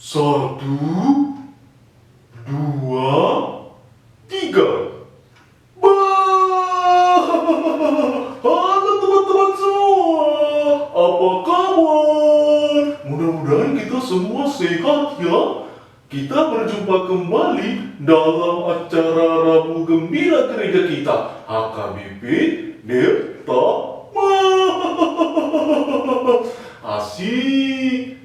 Satu, dua, tiga. Halo teman-teman semua, apa kabar? Mudah-mudahan kita semua sehat ya. Kita berjumpa kembali dalam acara Rabu Gembira gereja kita, HKBP Delta. Asik.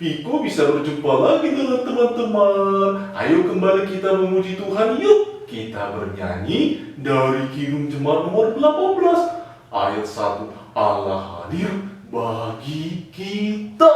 Viko bisa berjumpa lagi dengan teman-teman. Ayo kembali kita memuji Tuhan yuk. Kita bernyanyi dari Kidung Jemaat nomor 18 ayat 1. Allah hadir bagi kita.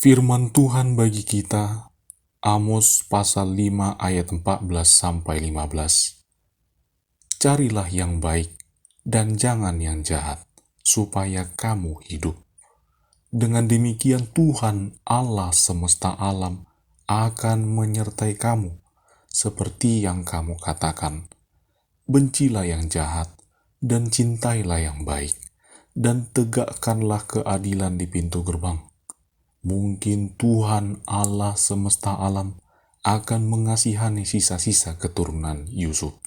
Firman Tuhan bagi kita, Amos pasal 5 ayat 14-15. Carilah yang baik dan jangan yang jahat, supaya kamu hidup. Dengan demikian Tuhan Allah semesta alam akan menyertai kamu, seperti yang kamu katakan. Bencilah yang jahat dan cintailah yang baik, dan tegakkanlah keadilan di pintu gerbang. Mungkin Tuhan Allah semesta alam akan mengasihani sisa-sisa keturunan Yusuf.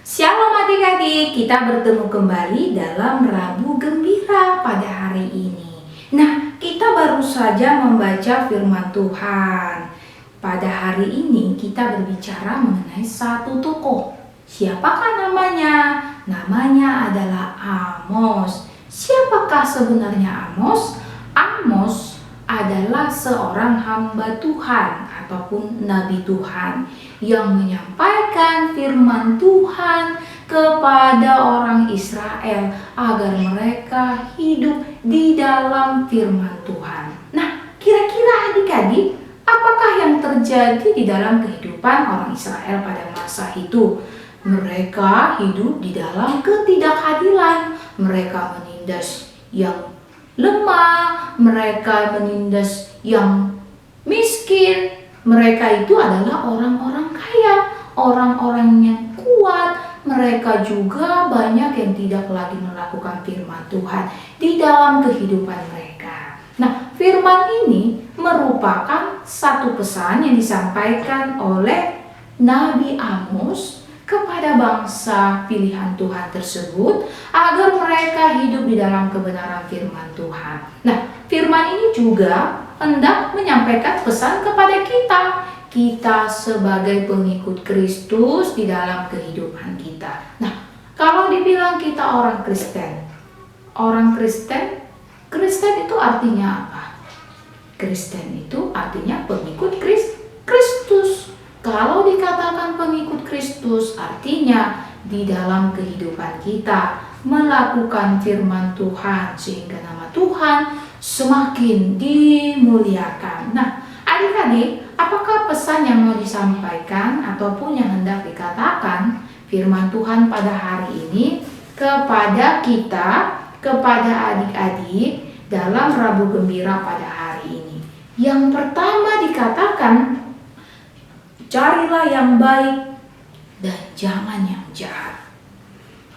Shalom adik-adik, kita bertemu kembali dalam Rabu Gembira pada hari ini. Nah, kita baru saja membaca firman Tuhan. Pada hari ini kita berbicara mengenai satu tokoh. Siapakah namanya? Namanya adalah Amos. Siapakah sebenarnya Amos? Amos adalah seorang hamba Tuhan ataupun nabi Tuhan yang menyampaikan firman Tuhan kepada orang Israel agar mereka hidup di dalam firman Tuhan. Nah, kira-kira adik-adik, apakah yang terjadi di dalam kehidupan orang Israel pada masa itu? Mereka hidup di dalam ketidakadilan. Mereka menindas yang lemah, mereka menindas yang miskin. Mereka itu adalah orang-orang kaya, orang-orang yang kuat. Mereka juga banyak yang tidak lagi melakukan firman Tuhan di dalam kehidupan mereka. Nah, firman ini merupakan satu pesan yang disampaikan oleh Nabi Amos kepada bangsa pilihan Tuhan tersebut agar mereka hidup di dalam kebenaran firman Tuhan. Nah, firman ini juga hendak menyampaikan pesan kepada kita sebagai pengikut Kristus di dalam kehidupan kita. Nah, kalau dibilang kita orang Kristen itu artinya apa? Kristen itu artinya pengikut Kristus. Kalau dikatakan pengikut Kristus, artinya di dalam kehidupan kita melakukan firman Tuhan sehingga nama Tuhan semakin dimuliakan. Nah, adik-adik, apakah pesan yang mau disampaikan ataupun yang hendak dikatakan firman Tuhan pada hari ini kepada kita, kepada adik-adik dalam Rabu Gembira pada hari ini? Yang pertama dikatakan, carilah yang baik dan jangan yang jahat.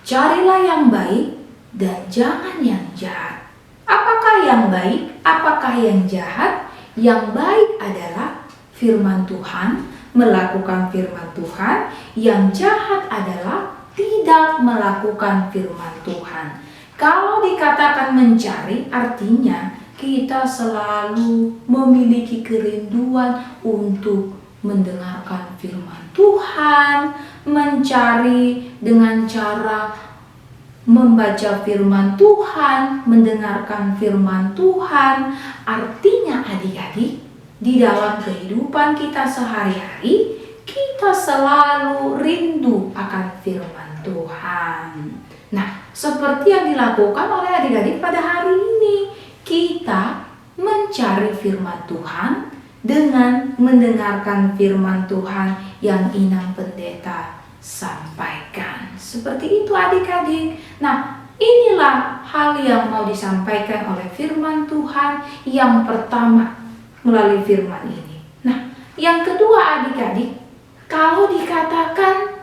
Carilah yang baik dan jangan yang jahat. Apakah yang baik? Apakah yang jahat? Yang baik adalah firman Tuhan, melakukan firman Tuhan. Yang jahat adalah tidak melakukan firman Tuhan. Kalau dikatakan mencari, artinya kita selalu memiliki kerinduan untuk mendengarkan firman Tuhan, mencari dengan cara membaca firman Tuhan, mendengarkan firman Tuhan. Artinya adik-adik, di dalam kehidupan kita sehari-hari, kita selalu rindu akan firman Tuhan. Nah, seperti yang dilakukan oleh adik-adik pada hari ini, kita mencari firman Tuhan dengan mendengarkan firman Tuhan yang Inang Pendeta sampaikan. Seperti itu adik-adik. Nah, inilah hal yang mau disampaikan oleh firman Tuhan yang pertama melalui firman ini. Nah, yang kedua adik-adik, kalau dikatakan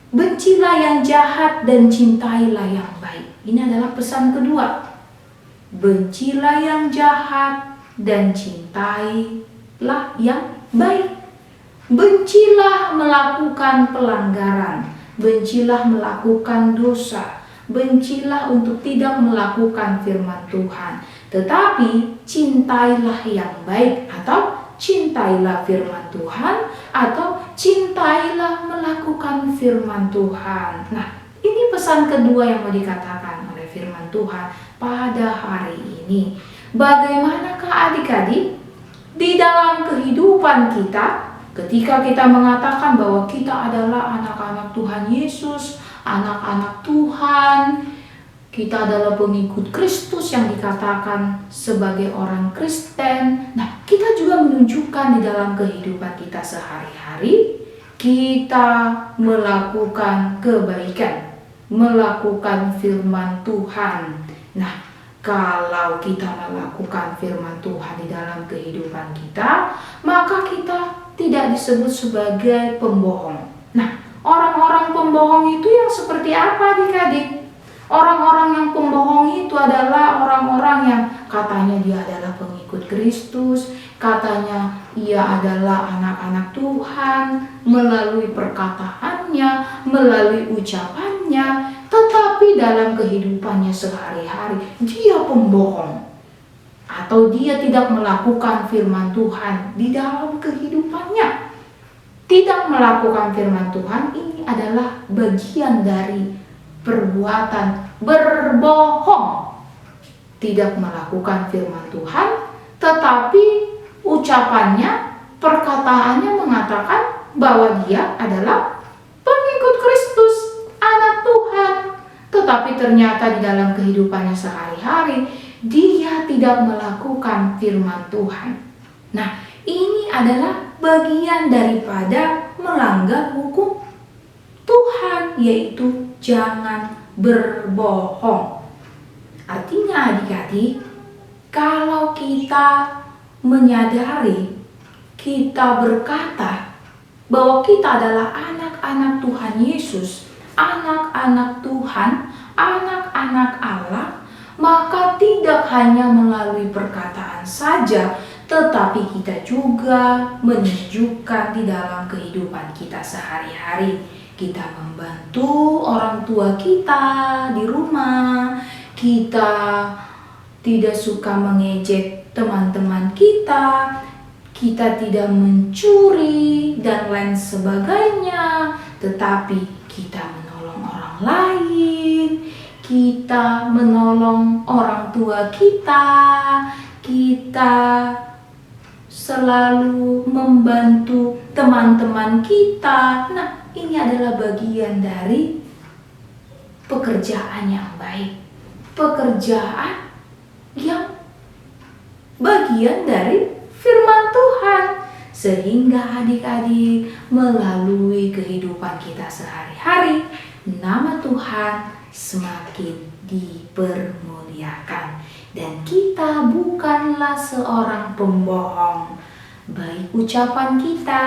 bencilah yang jahat dan cintailah yang baik. Ini adalah pesan kedua. Bencilah yang jahat dan cintailah yang baik. Bencilah melakukan pelanggaran, bencilah melakukan dosa, bencilah untuk tidak melakukan firman Tuhan. Tetapi cintailah yang baik, atau cintailah firman Tuhan, atau cintailah melakukan firman Tuhan. Nah, ini pesan kedua yang mau dikatakan oleh firman Tuhan pada hari ini. Bagaimanakah adik-adik di dalam kehidupan kita ketika kita mengatakan bahwa kita adalah anak-anak Tuhan Yesus, anak-anak Tuhan, kita adalah pengikut Kristus yang dikatakan sebagai orang Kristen. Nah, kita juga menunjukkan di dalam kehidupan kita sehari-hari, kita melakukan kebaikan, melakukan firman Tuhan. Nah, kalau kita melakukan firman Tuhan di dalam kehidupan kita, maka kita tidak disebut sebagai pembohong. Nah, orang-orang pembohong itu yang seperti apa adik-adik? Orang-orang yang pembohong itu adalah orang-orang yang katanya dia adalah pengikut Kristus, katanya ia adalah anak-anak Tuhan, melalui perkataannya, melalui ucapannya, tetapi dalam kehidupannya sehari-hari dia pembohong. Atau dia tidak melakukan firman Tuhan di dalam kehidupannya. Tidak melakukan firman Tuhan ini adalah bagian dari perbuatan berbohong. Tidak melakukan firman Tuhan, tetapi ucapannya, perkataannya mengatakan bahwa dia adalah pengikut Kristus, anak Tuhan. Tetapi ternyata di dalam kehidupannya sehari-hari dia tidak melakukan firman Tuhan. Nah, ini adalah bagian daripada melanggar hukum Tuhan, yaitu jangan berbohong. Artinya adik-adik, kalau kita menyadari, kita berkata bahwa kita adalah anak-anak Tuhan Yesus, anak-anak Tuhan, anak-anak Allah, maka tidak hanya melalui perkataan saja, tetapi kita juga menunjukkan di dalam kehidupan kita sehari-hari. Kita membantu orang tua kita di rumah, kita tidak suka mengejek teman-teman kita tidak mencuri dan lain sebagainya, tetapi kita menolong orang lain, kita menolong orang tua kita selalu membantu teman-teman kita. Nah, ini adalah bagian dari pekerjaan yang baik, pekerjaan yang bagian dari firman Tuhan, sehingga adik-adik melalui kehidupan kita sehari-hari, nama Tuhan semakin dipermuliakan, dan kita bukanlah seorang pembohong. Baik ucapan kita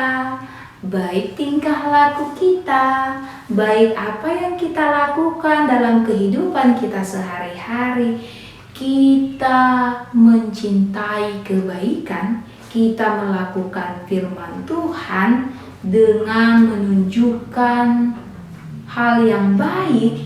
baik tingkah laku kita, baik apa yang kita lakukan dalam kehidupan kita sehari-hari, kita mencintai kebaikan, kita melakukan firman Tuhan dengan menunjukkan hal yang baik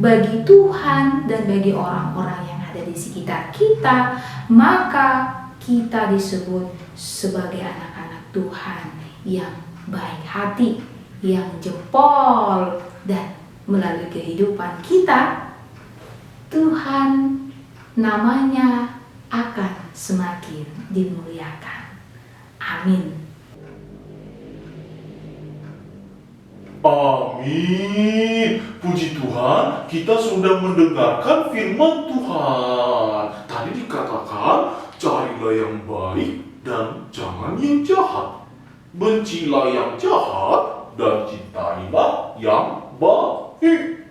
bagi Tuhan dan bagi orang-orang yang ada di sekitar kita, maka kita disebut sebagai anak-anak Tuhan yang baik hati, yang jempol, dan melalui kehidupan kita, Tuhan namanya akan semakin dimuliakan. Amin. Amin. Puji Tuhan, kita sudah mendengarkan firman Tuhan. Tadi dikatakan, carilah yang baik dan jangan yang jahat. Bencilah yang jahat dan cintailah yang baik.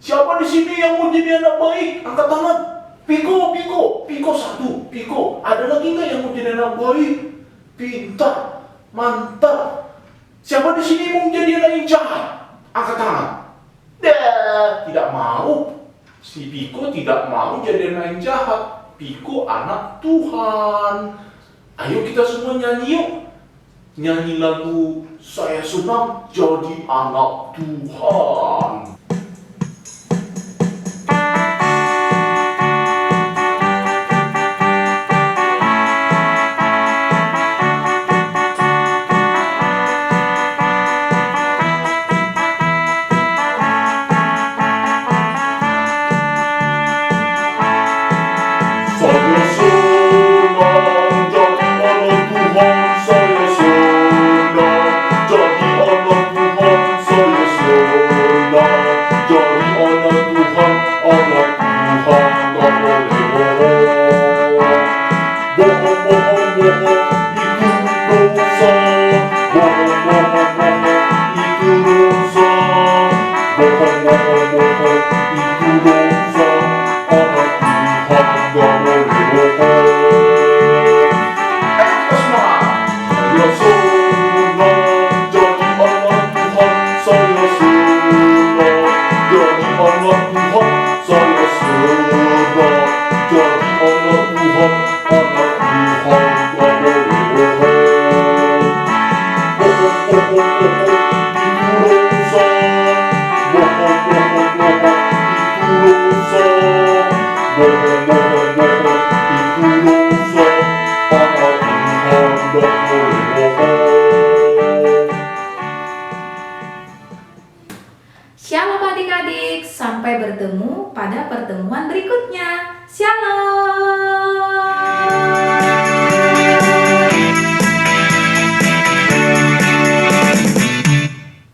Siapa di sini yang mau jadi anak baik? Angkat tangan. Piko satu. Piko, ada lagi nggak yang mau jadi anak baik? Pintar, mantap. Siapa di sini mau jadi anak yang jahat? Angkat tangan. Tidak mau. Si Piko tidak mau jadi anak yang jahat. Piko anak Tuhan. Ayo kita semua nyanyi yuk. Nyanyi lagu Saya Senang Jadi Anak Tuhan. Shalom adik-adik, sampai bertemu pada pertemuan berikutnya. Shalom.